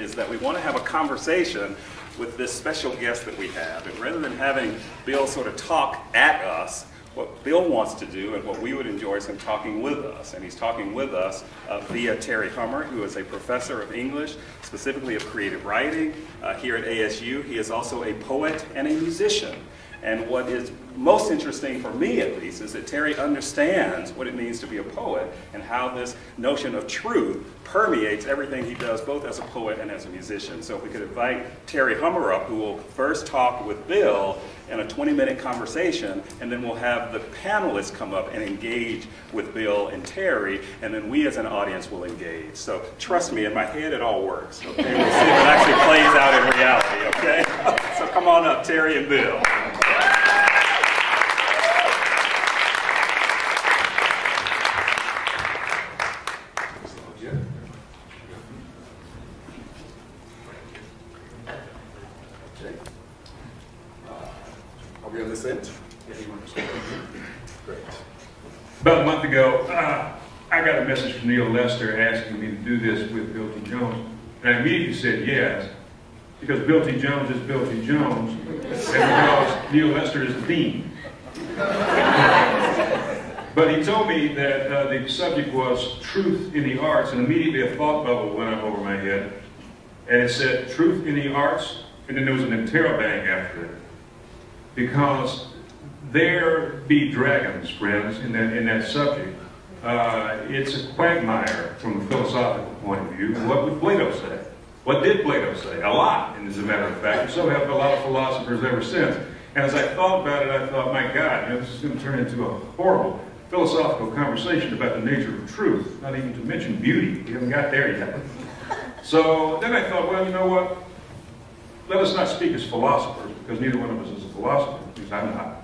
is that we want to have a conversation with this special guest that we have. And rather than having Bill sort of talk at us, what Bill wants to do and what we would enjoy is him talking with us. And he's talking with us via Terry Hummer, who is a professor of English, specifically of creative writing here at ASU. He is also a poet and a musician. And what is most interesting for me, at least, is that Terry understands what it means to be a poet and how this notion of truth permeates everything he does, both as a poet and as a musician. So if we could invite Terry Hummer up, who will first talk with Bill in a 20-minute conversation, and then we'll have the panelists come up and engage with Bill and Terry, and then we as an audience will engage. So trust me, in my head it all works, okay? We'll see if it actually plays out in reality, okay? So come on up, Terry and Bill. About a month ago, I got a message from Neil Lester asking me to do this with Bill T. Jones, and I immediately said yes, because Bill T. Jones is Bill T. Jones, and because Neil Lester is the dean. But he told me that the subject was truth in the arts, and immediately a thought bubble went up over my head, and it said truth in the arts, and then there was an interrobang after it, because there be dragons, friends, in that subject. It's a quagmire from a philosophical point of view. What would Plato say? What did Plato say? A lot, and as a matter of fact, and so have a lot of philosophers ever since. And as I thought about it, I thought, my God, you know, this is going to turn into a horrible philosophical conversation about the nature of truth, not even to mention beauty. We haven't got there yet. So then I thought, well, you know what? Let us not speak as philosophers, because neither one of us is a philosopher, because I'm not.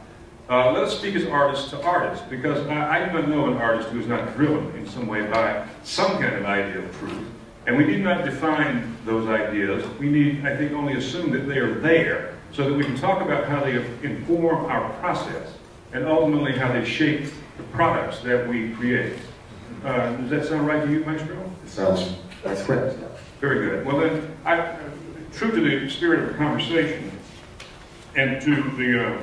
Let us speak as artists to artists, because I do not know an artist who is not driven in some way by some kind of idea of truth. And we need not define those ideas. We need, I think, only assume that they are there, so that we can talk about how they inform our process, and ultimately how they shape the products that we create. Does that sound right to you, Maestro? That's correct. Very good. Well then, true to the spirit of the conversation, and to the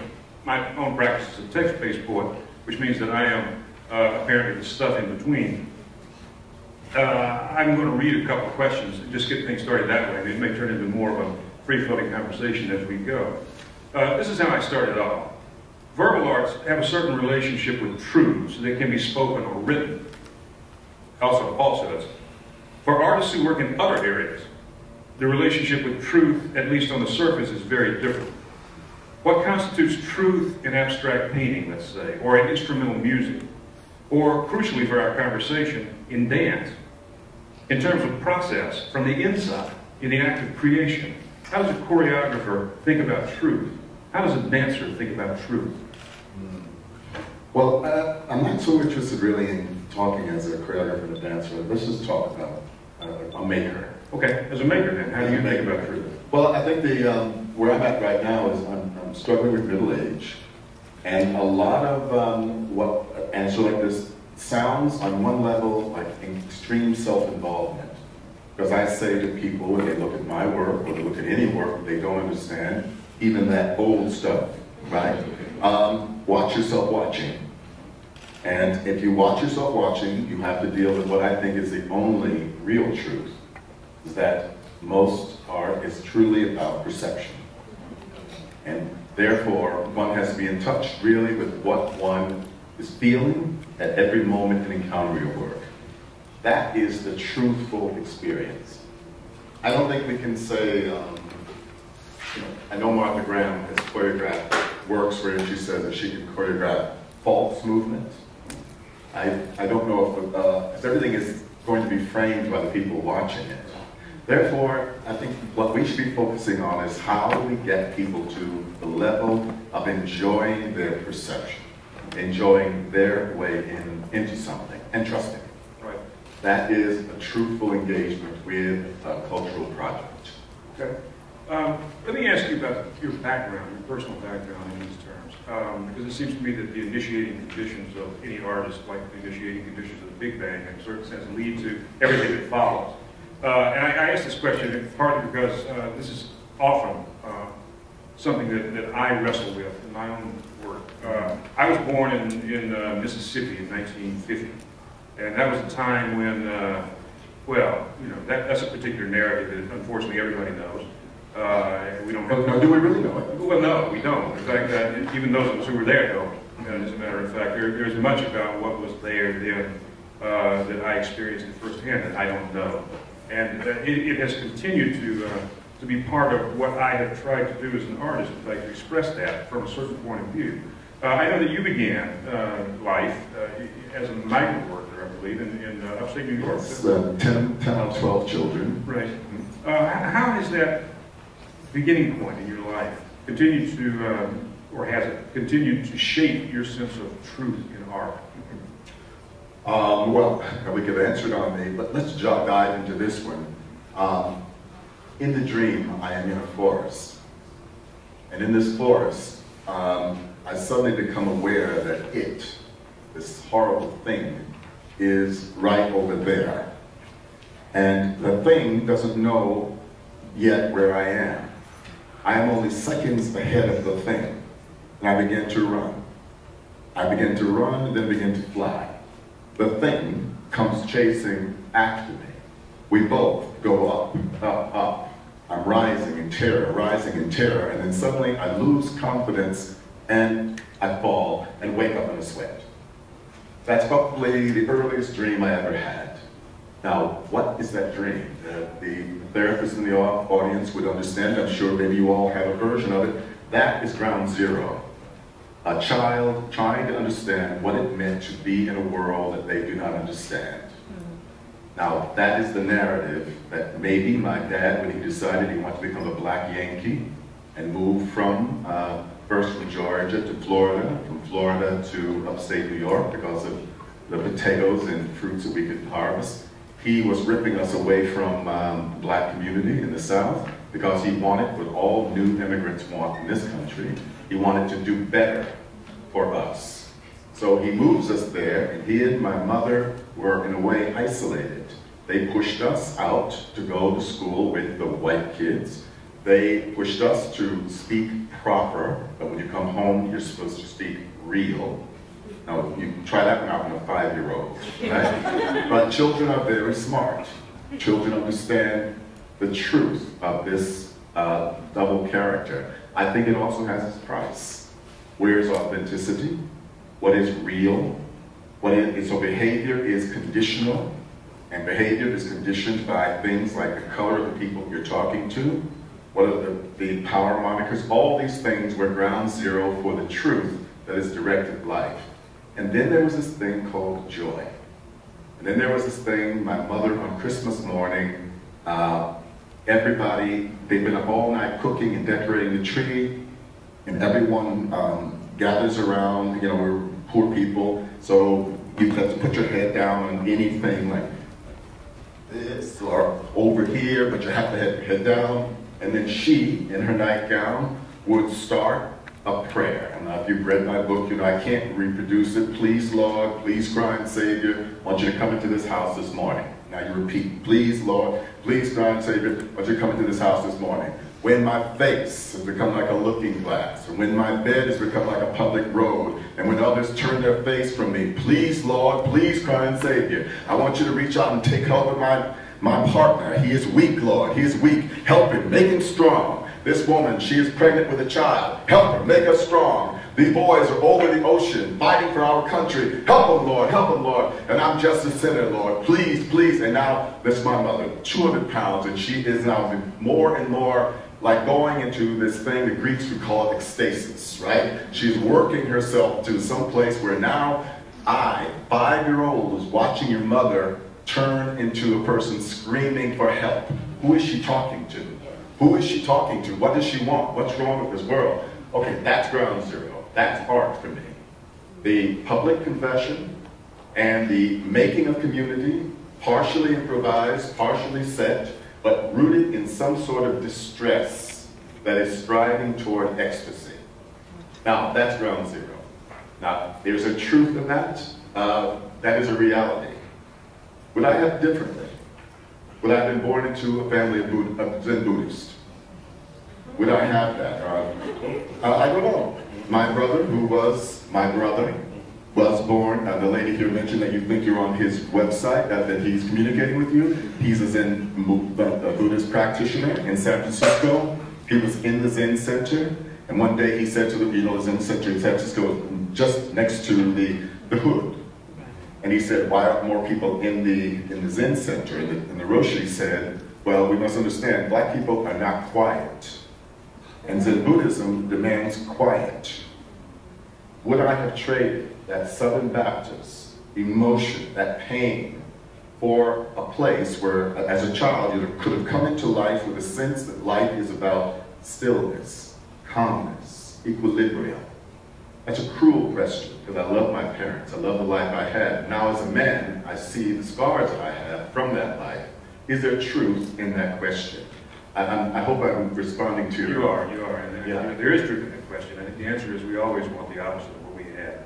my own practice as a text-based poet, which means that I am apparently the stuff in between. I'm going to read a couple of questions and just get things started that way. It may turn into more of a free-floating conversation as we go. This is how I started off. Verbal arts have a certain relationship with truths that can be spoken or written, also falsehoods. For artists who work in other areas, the relationship with truth, at least on the surface, is very different. What constitutes truth in abstract painting, let's say, or in instrumental music, or, crucially for our conversation, in dance? In terms of process, from the inside, in the act of creation, how does a choreographer think about truth? How does a dancer think about truth? Well, I'm not so interested really in talking as a choreographer and a dancer. Let's just talk about a maker. Okay, as a maker then, how do you think about truth? Well, I think where I'm at right now is I'm struggling with middle age. And a lot of so like this sounds on one level like extreme self-involvement. Because I say to people when they look at my work, or they look at any work, they don't understand even that old stuff, right? Watch yourself watching. And if you watch yourself watching, you have to deal with what I think is the only real truth, is that most art is truly about perception. And therefore, one has to be in touch really with what one is feeling at every moment in encountering your work. That is the truthful experience. I don't think we can say, I know Martha Graham has choreographed works where she says that she can choreograph false movements. I don't know if everything is going to be framed by the people watching it. Therefore, I think what we should be focusing on is how do we get people to the level of enjoying their perception, enjoying their way into something, and trusting. Right. That is a truthful engagement with a cultural project. Okay. Let me ask you about your background, your personal background in these terms, because it seems to me that the initiating conditions of any artist, like the initiating conditions of the Big Bang, in a certain sense, lead to everything that follows. And I ask this question partly because this is often something that I wrestle with in my own work. I was born in Mississippi in 1950, and that was a time when, well, you know, that's a particular narrative that unfortunately everybody knows. We don't have. No, do we really know it? Well, no, we don't. In fact, even those of us who were there don't. As a matter of fact, there's much about what was there then that I experienced it firsthand that I don't know. And it has continued to be part of what I have tried to do as an artist, in fact, to express that from a certain point of view. I know that you began life as a migrant worker, I believe, in upstate New York. Yes, 10 out of 12 children. Right. How has that beginning point in your life continued to, or has it continued to shape your sense of truth in art? Well, we could answer it on the, but let's dive into this one. In the dream, I am in a forest. And in this forest, I suddenly become aware that this horrible thing, is right over there. And the thing doesn't know yet where I am. I am only seconds ahead of the thing. And I begin to run. I begin to run and then begin to fly. The thing comes chasing after me. We both go up, up, up. I'm rising in terror, and then suddenly I lose confidence and I fall and wake up in a sweat. That's probably the earliest dream I ever had. Now, what is that dream? The therapists in the audience would understand. I'm sure maybe you all have a version of it. That is ground zero. A child trying to understand what it meant to be in a world that they do not understand. Now, that is the narrative that maybe my dad, when he decided he wanted to become a black Yankee and move from, first from Georgia to Florida, from Florida to upstate New York because of the potatoes and fruits that we could harvest. He was ripping us away from the black community in the South because he wanted what all new immigrants want in this country. He wanted to do better for us. So he moves us there, and he and my mother were in a way isolated. They pushed us out to go to school with the white kids. They pushed us to speak proper, but when you come home, you're supposed to speak real. Now, you try that one out on a 5-year-old, right? But children are very smart. Children understand the truth of this double character. I think it also has its price. Where is authenticity? What is real? So behavior is conditional, and behavior is conditioned by things like the color of the people you're talking to, what are the power monikers, all these things were ground zero for the truth that is directed life. And then there was this thing called joy. And then there was this thing, my mother on Christmas morning, everybody, they've been up all night cooking and decorating the tree, and everyone gathers around, you know, we're poor people, so you have to put your head down on anything like this or over here, but you have to have your head down. And then she, in her nightgown, would start a prayer. And if you've read my book, you know I can't reproduce it. Please, Lord, please, crying Savior, I want you to come into this house this morning. Now you repeat, please, Lord, please, crying Savior, I want you to come into this house this morning. When my face has become like a looking glass, and when my bed has become like a public road, and when others turn their face from me, please, Lord, please, crying Savior, I want you to reach out and take hold of my partner. He is weak, Lord. He is weak. Help him. Make him strong. This woman, she is pregnant with a child. Help her. Make her strong. These boys are over the ocean fighting for our country. Help them, Lord. Help them, Lord. And I'm just a sinner, Lord. Please, please. And now, this is my mother, 200 pounds, and she is now more and more like going into this thing the Greeks would call ecstasis, right? She's working herself to some place where now I, 5-year-old, is watching your mother turn into a person screaming for help. Who is she talking to? Who is she talking to? What does she want? What's wrong with this world? Okay, that's ground zero. That's art for me. The public confession and the making of community, partially improvised, partially set, but rooted in some sort of distress that is striving toward ecstasy. Now, that's ground zero. Now, there's a truth in that. That is a reality. Would I have differently? Would I have been born into a family of Zen Buddhists? Would I have that? I don't know. My brother, who was my brother, was born, the lady here mentioned that you think you're on his website, that he's communicating with you. He's a Zen Buddhist practitioner in San Francisco. He was in the Zen Center, and one day he said to the Zen Center in San Francisco, just next to the hood. And he said, why aren't more people in the Zen Center? And the Roshi said, well, we must understand, black people are not quiet. And Zen Buddhism demands quiet. Would I have traded that Southern Baptist emotion, that pain, for a place where, as a child, you could have come into life with a sense that life is about stillness, calmness, equilibrium? That's a cruel question, because I love my parents, I love the life I had. Now as a man, I see the scars that I have from that life. Is there truth in that question? I hope I'm responding to you. You are, and there is truth in that question. I think the answer is we always want the opposite of what we had.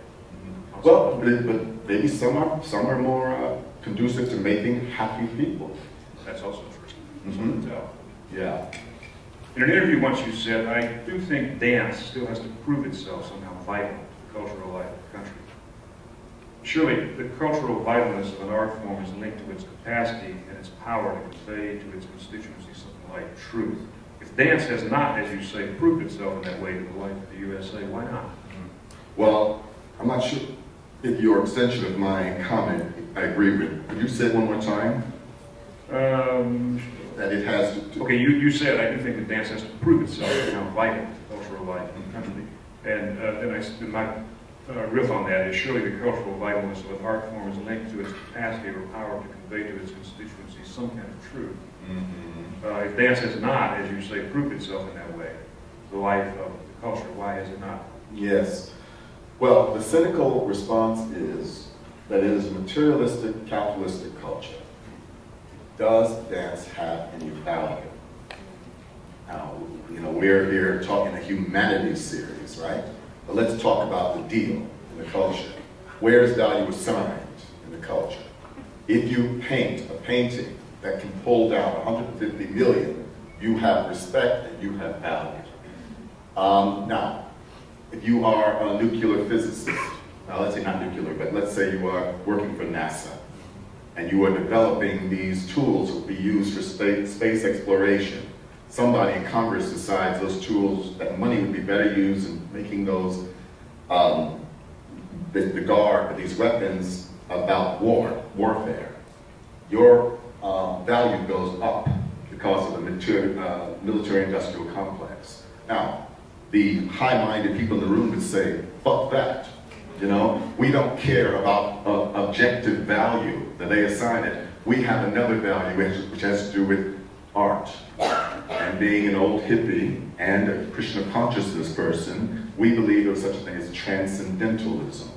Well, but maybe some are more conducive to making happy people. That's also true. Mm-hmm. Yeah. In an interview once you said, I do think dance still has to prove itself somehow vital to the cultural life of the country. Surely the cultural vitalness of an art form is linked to its capacity and its power to convey to its constituency something like truth. If dance has not, as you say, proved itself in that way to the life of the USA, why not? Well, I'm not sure if your extension of my comment I agree with. Could you say it one more time? That it has to... Okay, you said, I do think that dance has to prove itself somehow vital to cultural life in the country. And then my riff on that is surely the cultural vitalness of an art form is linked to its capacity or power to convey to its constituency some kind of truth. Mm-hmm. If dance has not, as you say, proved itself in that way, the life of the culture, why has it not? Yes. Well, the cynical response is that it is a materialistic, capitalistic culture. Does dance have any value? Now, we're here talking a humanities series, right? But let's talk about the deal in the culture. Where is value assigned in the culture? If you paint a painting that can pull down 150 million, you have respect and you have value. Now, if you are a nuclear physicist, now let's say not nuclear, but let's say you are working for NASA, and you are developing these tools that will be used for space exploration. Somebody in Congress decides those tools, that money would be better used in making those, the guard, these weapons about warfare. Your value goes up because of the military-industrial complex. Now, the high-minded people in the room would say, fuck that. We don't care about objective value that they assign it. We have another value which has to do with art. And being an old hippie and a Krishna consciousness person, we believe there was such a thing as transcendentalism.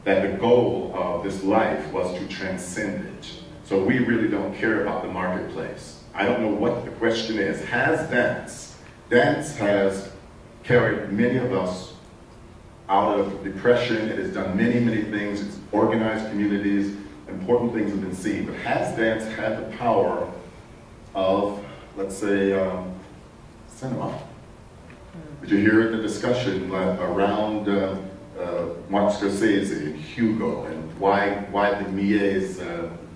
That the goal of this life was to transcend it. So we really don't care about the marketplace. I don't know what the question is. Has dance has carried many of us out of depression. It has done many, many things. It's organized communities. Important things have been seen. But has dance had the power of, let's say, cinema? Did you hear the discussion around Martin Scorsese and Hugo, and why the Milles,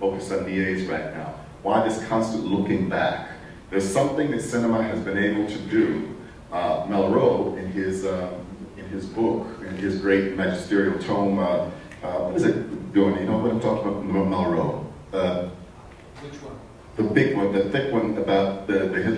focus on Milles right now? Why this constant looking back? There's something that cinema has been able to do. Malraux, in his book, in his great magisterial tome, what is it doing? You know what I'm talking about, Malraux? Which one? The big one, the thick one about the Imaginary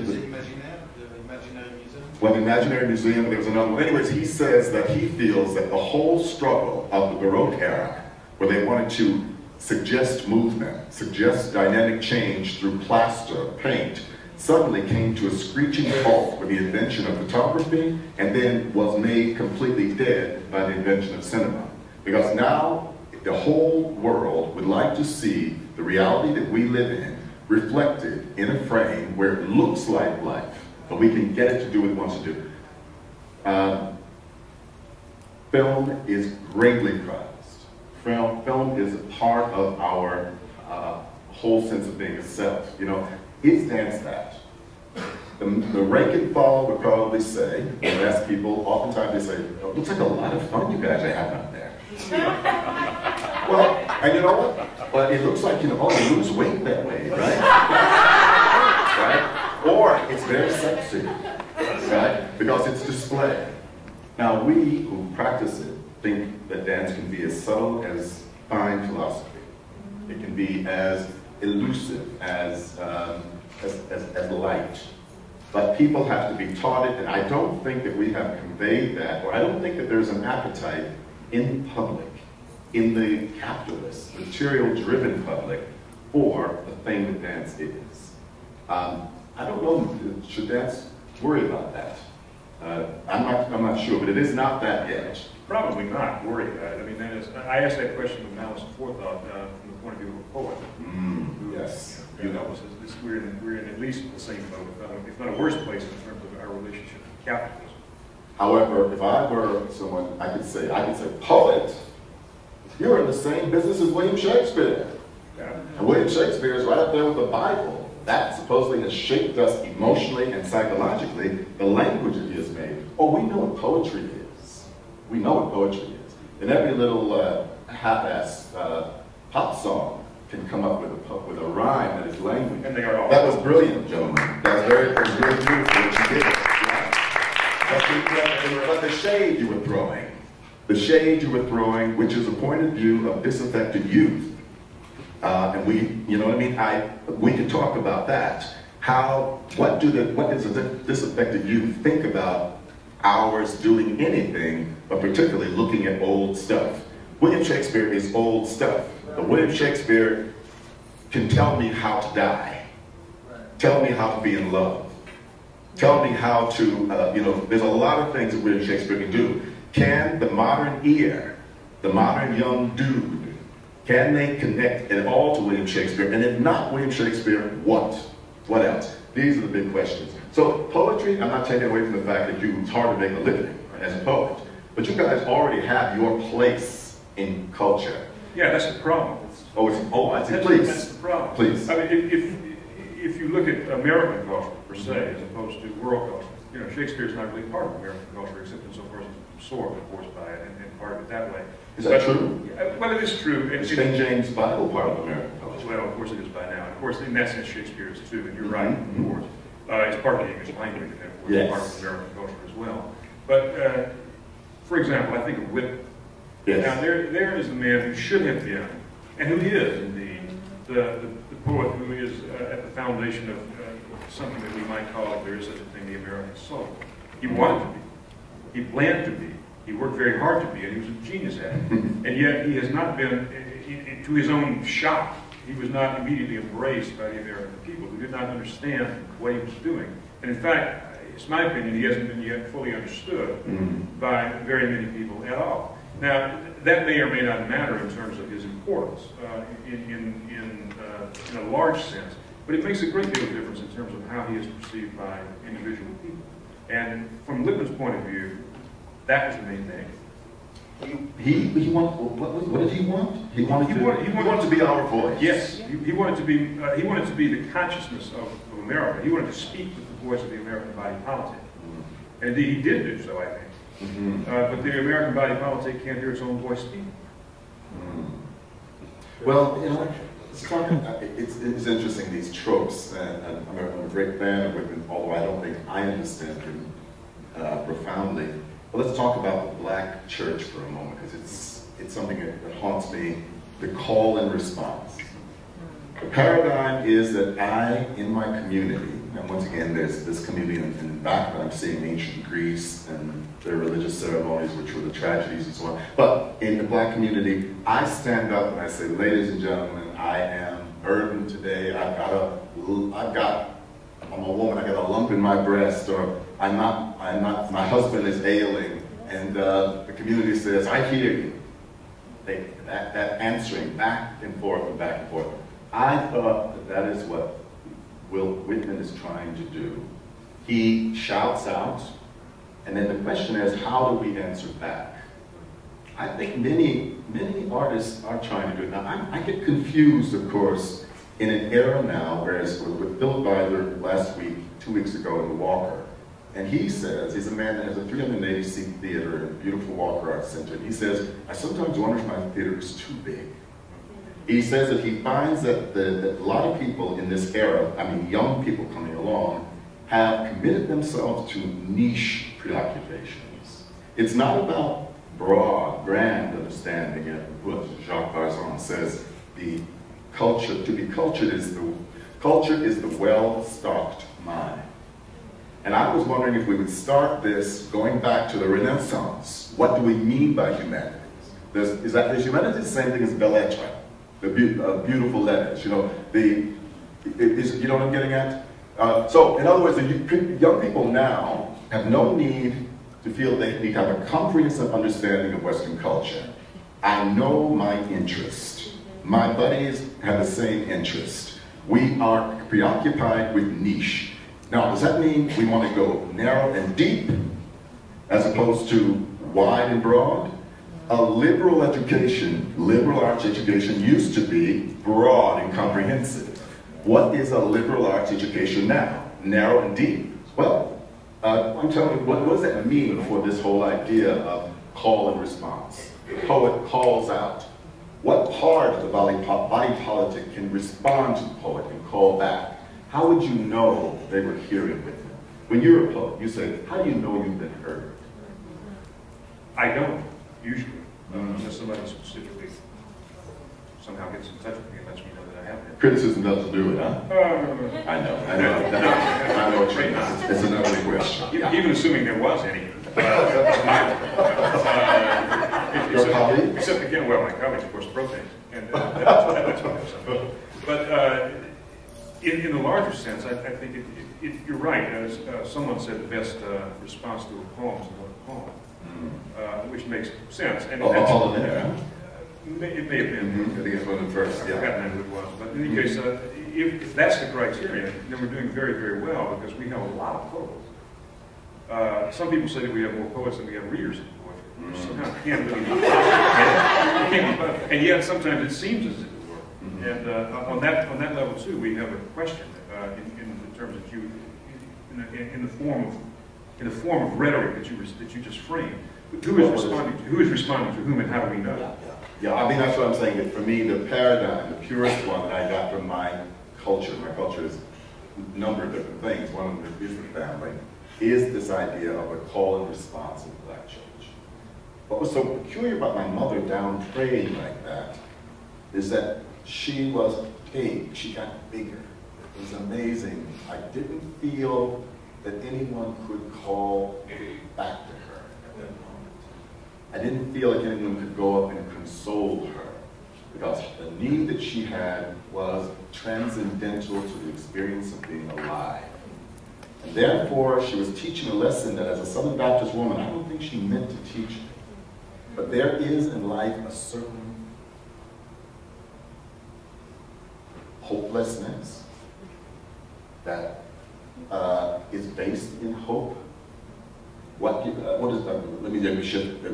Museum? Well, the Imaginary Museum, there was another one. Anyways, he says that he feels that the whole struggle of the Baroque era, where they wanted to suggest movement, suggest dynamic change through plaster, paint, suddenly came to a screeching halt with the invention of photography, and then was made completely dead by the invention of cinema. Because now, the whole world would like to see the reality that we live in reflected in a frame where it looks like life, but we can get it to do what it wants to do. Film is greatly prized. Film is a part of our whole sense of being a self. You know, is dance that? The rank and file would probably say, when you ask people, oftentimes they say, oh, it looks like a lot of fun you guys are having out there. Well, and you know what? But it looks like, you know, oh, you lose weight that way, right? Right? Or it's very sexy, right? Because it's display. Now, we who practice it think that dance can be as subtle as fine philosophy. It can be as elusive as light. But people have to be taught it, and I don't think that we have conveyed that, or I don't think that there's an appetite in public, in the capitalist, material-driven public, for the thing that dance is. I don't know, should dance worry about that? I'm not sure, but it is not that yet. Probably not worry about it. I mean, I asked that question with malice and forethought from the point of view of a poet. Yes. You know, we're in at least the same boat, if not a worse place in terms of our relationship to capitalism. However, if I were someone, I could say, poet, you're in the same business as William Shakespeare. Yeah. And William Shakespeare is right up there with the Bible. That supposedly has shaped us emotionally and psychologically, the language that he has made. Oh, we know what poetry is. We know what poetry is. And every little half-ass pop song can come up with a rhyme that is language. And they are all. That was brilliant, gentlemen. That was very beautiful what you did. Right? But the shade you were throwing, which is a point of view of disaffected youth. And we, you know what I mean? We can talk about that. What does a disaffected youth think about ours doing anything, but particularly looking at old stuff? William Shakespeare is old stuff. But William Shakespeare can tell me how to die, tell me how to be in love, tell me how to, you know, there's a lot of things that William Shakespeare can do. Can the modern ear, the modern young dude, can they connect at all to William Shakespeare? And if not William Shakespeare, what? What else? These are the big questions. So poetry, I'm not taking away from the fact that it's hard to make a living as a poet, but you guys already have your place in culture. Yeah, that's the problem. I see. Please. That's the problem. Please. I mean, if you look at American culture per se, as opposed to world culture, you know, Shakespeare's not really part of American culture, except insofar as he's absorbed, of course, by it and part of it that way. Is that true? Well, it is true. Is King James Bible part of American culture? Well, of course it is by now. Of course, in that sense, Shakespeare is too, and you're right, of course. It's part of the English language, and of course, yes. Part of American culture as well. But, for example, I think of Whitman. Yes. Now, there is the man who should have been, and who is indeed, the poet who is at the foundation of something that we might call, if there is such a thing, the American soul. He wanted to be. He planned to be. He worked very hard to be, and he was a genius at it. And yet, he has not been, to his own shock, he was not immediately embraced by the American people who did not understand what he was doing. And in fact, it's my opinion, he hasn't been yet fully understood by very many people at all. Now, that may or may not matter in terms of his importance in a large sense, but it makes a great deal of difference in terms of how he is perceived by individual people. And from Whitman's point of view, that was the main thing. What did he want? He wanted to be our voice. Yes, he wanted to be the consciousness of America. He wanted to speak with the voice of the American body politic. And indeed, he did do so, I think. But the American body politic can't hear its own voice speak. Well, you know, it's interesting, these tropes, and I'm a great fan of Whitman, although I don't think I understand him profoundly. But let's talk about the black church for a moment, because it's something that haunts me, the call and response. The paradigm is that in my community, and once again, there's this community in the back, I'm seeing ancient Greece and their religious ceremonies, which were the tragedies and so on. But in the black community, I stand up and I say, ladies and gentlemen, I am urban today. I'm a woman, I got a lump in my breast, or I'm not, my husband is ailing. And the community says, I hear you. That answering back and forth and back and forth. I thought that is what Whitman is trying to do. He shouts out, and then the question is, how do we answer back? I think many artists are trying to do it. Now, I get confused, of course, in an era now, whereas with Philip Byler last week, 2 weeks ago in the Walker, and he says, he's a man that has a 380-seat theater in a beautiful Walker Arts Center, and he says, I sometimes wonder if my theater is too big. He says that he finds that a lot of people in this era, I mean young people coming along, have committed themselves to niche preoccupations. It's not about broad, grand understanding, and what Jacques Barzon says, the culture, to be cultured is the well-stocked mind. And I was wondering if we would start this going back to the Renaissance. What do we mean by humanities? Is humanities the same thing as belles lettres, the beautiful letters? You know, you know what I'm getting at? So, in other words, the young people now have no need to feel they need to have a comprehensive understanding of Western culture. I know my interest. My buddies have the same interest. We are preoccupied with niche. Now, does that mean we want to go narrow and deep as opposed to wide and broad? A liberal education, liberal arts education used to be broad and comprehensive. What is a liberal arts education now? Narrow and deep? Well, I'm telling you, what does that mean for this whole idea of call and response? The poet calls out. What part of the body politic can respond to the poet and call back? How would you know they were hearing with him? When you're a poet, you say, how do you know you've been heard? I don't, usually, unless somebody specifically somehow gets in touch with me and lets me know that I have been. Criticism doesn't do it, huh? I know what you mean. It's another question. Even assuming there was any. Your colleague? Except again, well, my colleagues, of course, protest. And that's what I'm saying. But in the larger sense, I think you're right. As someone said, the best response to a poem is another poem, which makes sense. And all in there. It may have been. I think it's one of the first. I've forgotten who it was. But in any case, if that's the criteria, then we're doing very, very well because we have a lot of poets. Some people say that we have more poets than we have readers of poetry. Which somehow can't really be. And yet sometimes it seems as if it were. And on that level too, we have a question in terms of you, in the form of rhetoric that you just framed. Who is responding to whom, and how do we know? Yeah, I mean, that's what I'm saying. That for me, the paradigm, the purest one that I got from my culture is a number of different things. One of them is the family, is this idea of a call and response in the Black church. What was so peculiar about my mother down praying like that is that she was big, she got bigger. It was amazing. I didn't feel that anyone could call back to her at that moment. I didn't feel like anyone could go up and console her because the need that she had was transcendental to the experience of being alive. And therefore, she was teaching a lesson that as a Southern Baptist woman, I don't think she meant to teach me. But there is in life a certain hopelessness that is based in hope. What is let me shift.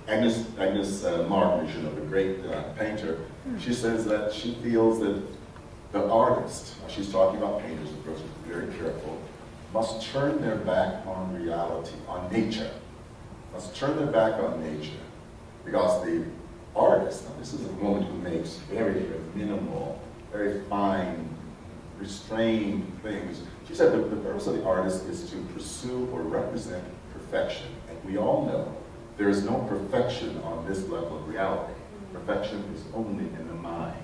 Agnes Martin, you know, the great painter, she says that she feels that the artist, she's talking about painters, of course, very careful, must turn their back on reality, on nature. Must turn their back on nature. Because the artist, now this is a woman who makes very, very minimal, very fine, restrained things. She said the purpose of the artist is to pursue or represent perfection. And we all know there is no perfection on this level of reality. Perfection is only in the mind.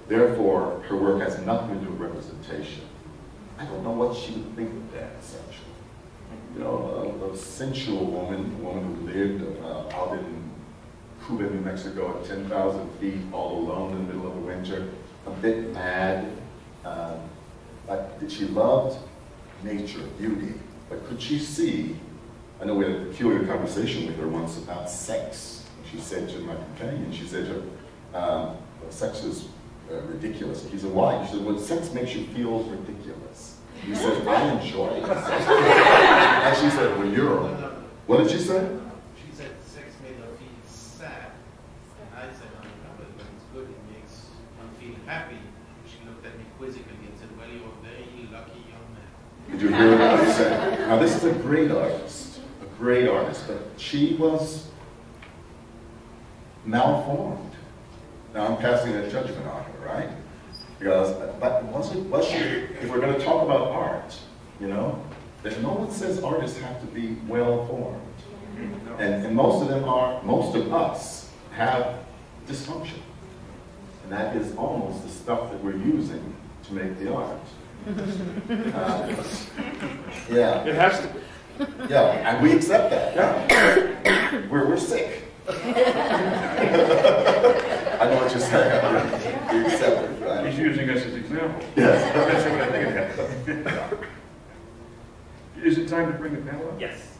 Therefore, her work has nothing to do with representation. I don't know what she would think of that, essentially. You know, a sensual woman, a woman who lived out in Cuba, New Mexico at 10,000 feet, all alone in the middle of the winter, a bit mad. But she loved nature, beauty, but could she see, I know we had a peculiar conversation with her once about sex. She said to my companion, she said to her, sex is ridiculous. He said, why? She said, well, sex makes you feel ridiculous. He said, I enjoy it. And she said, well, you're, what did she say? She said sex made her feel sad. And I said, no, but when it's good, it makes one feel happy. She looked to hear what he said. Now this is a great artist, but she was malformed. Now I'm passing a judgment on her, right? Because, but was she, if we're going to talk about art, you know, then no one says artists have to be well-formed. And most of us have dysfunction. And that is almost the stuff that we're using to make the art. Yeah. It has to be. Yeah, and we accept that. Yeah. We're sick. I know what you're saying. We accept it, right? He's using us as example. Yes. That's what I think it has. Is it time to bring the panel up? Yes.